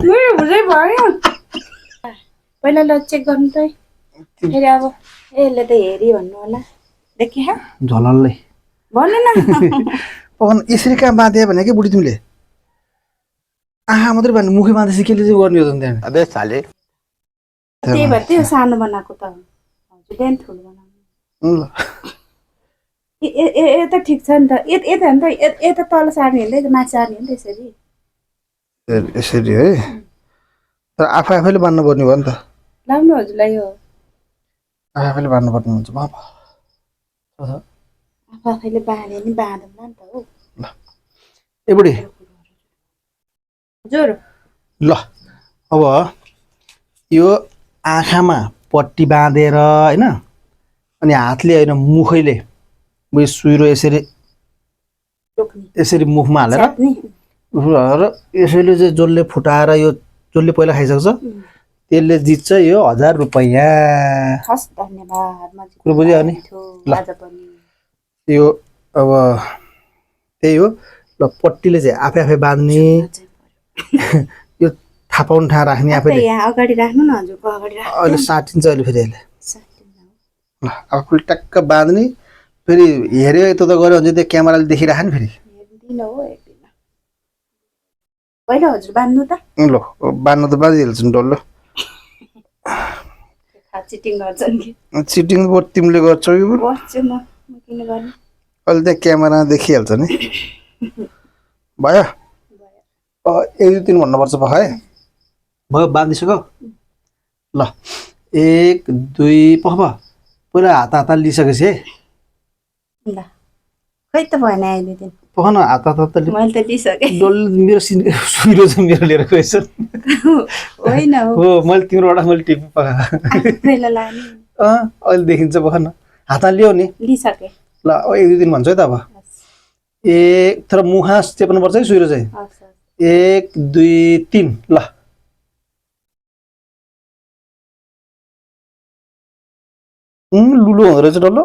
मेरो बुझै भयो पहिला ल चेक गर्नु त फेरि अब यसले त हेरि भन्नु होला देखिहा झलल्लै भन्नु न पकन यसरी कहाँ बाँधे भने के बुढी तिमीले आहा मात्रै बाँध्नु मुखै बाँधेपछि केले चाहिँ गर्ने हो त त्यहाँ अबे साले त्यही भएर त्यो सानो बनाएको त हजुरले नि ठुलो बनाउनु ल यता ठिक छ नि त यता नि त यता तल सार्ने हो नि त माथि सार्ने हो नि त यसरी यसरी है तर आफैले बाँध्नु पर्ने भयो नि त लाउनु हजुरलाई यो आफैले बाँध्नु पर्ने हुन्छ बाबा आफैले बाँध्यो नि बाँधौँला नि त हो ए बुढी हजुर ल अब यो आँखामा पट्टी बाँधेर होइन अनि हातले होइन मुखैले उयो सुइरो यसरी यसरी मुखमा हालेर र यसैले चाहिँ जसले फुटाएर यो जसले पहिला खाइसक्छ त्यसले जित्छ यो 1000 रुपैयाँ हस् धन्यवाद कुरो बुझ्यो अनि ल यो अब त्यही हो ल पट्टीले चाहिँ आफै बाँध्ने यो थाहा पाउनु ठाउँ राख्ने आफैले यहाँ अगाडि राख्नु न हजुरको अगाडि राख्नु अहिले साटिन्छ अहिले फेरि अहिले ल आफूले टक्क बाँध्ने फेरि हेऱ्यो यता त गऱ्यो भने त्यो क्यामेराले देखिराख नि फेरि हेर्दिनँ हो हेर्दिनँ पहिला हजुर बाँध्नु त ल बाँध्नु त बाँधिहाल्छु नि डल्लो चिटिङ गर्छ नि चिटिङ तिमीले गर्छौ कि गर्छु म किन गर्ने अहिले त्यहाँ क्यामेरा देखिहाल्छ नि भयो 1 2 3 भन्नुपर्छ पख है भयो बाँधिसक्यो ल 1 2 पख पहिला हात लिइसकेपछि है ल खै त भएन अहिले दिन पख न हात मैले त लिइसकेँ डल्लो मेरो सुइरो चाहिँ मेरो लिएर गएछ होइन हो मैले तिम्रोबाट मैले टिप पख पहिला लाने अहिले देखिन्छ पख न हात लियो नि लिइसकेँ ल 1 2 3 भन्छ है त अब तर मुखा चेप्नु पर्छ है सुइरो चाहिँ 1 2 3 ल लुलो हुँदो रहेछ डल्लो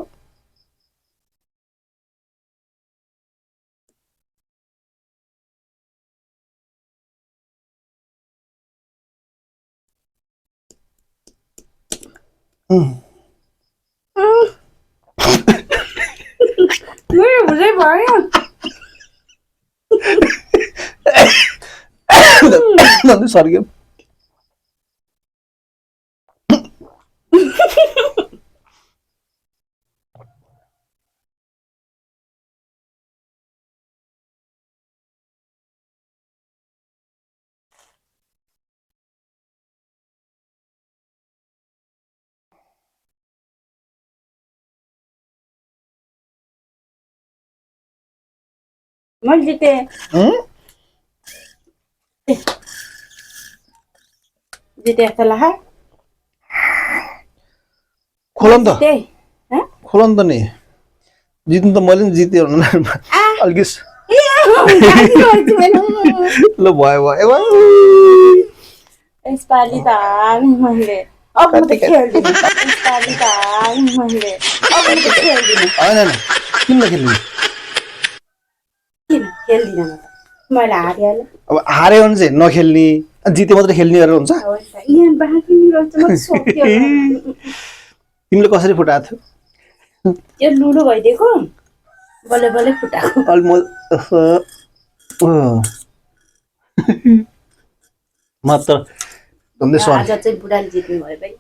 मेरो बुझै भयो सर्ग्यो मैले जितेँ जितेँ जस्तो लाग्यो खोलन त खोलन त नि जित्नु त मैले नि जितेँ अलिकति ल भयो यसपालि त मैले अब म त खेल्दिनँ यसपालि त मैले अब म त खेल्दिनँ होइन किन खेल्नु किन खेल्दिनँ म त मैले हारिहालेँ अब हार्यो भने चाहिँ नखेल्ने जिते मात्रै खेल्ने गरेर हुन्छ यहाँ बाँकी रहेछ म सक्यो तिमीले कसरी फुटाएको यो थियो लुडो भइदिएको बल्ल बल्लै फुटाएको म त आज चाहिँ बुढाले जित्नु भयो भाइ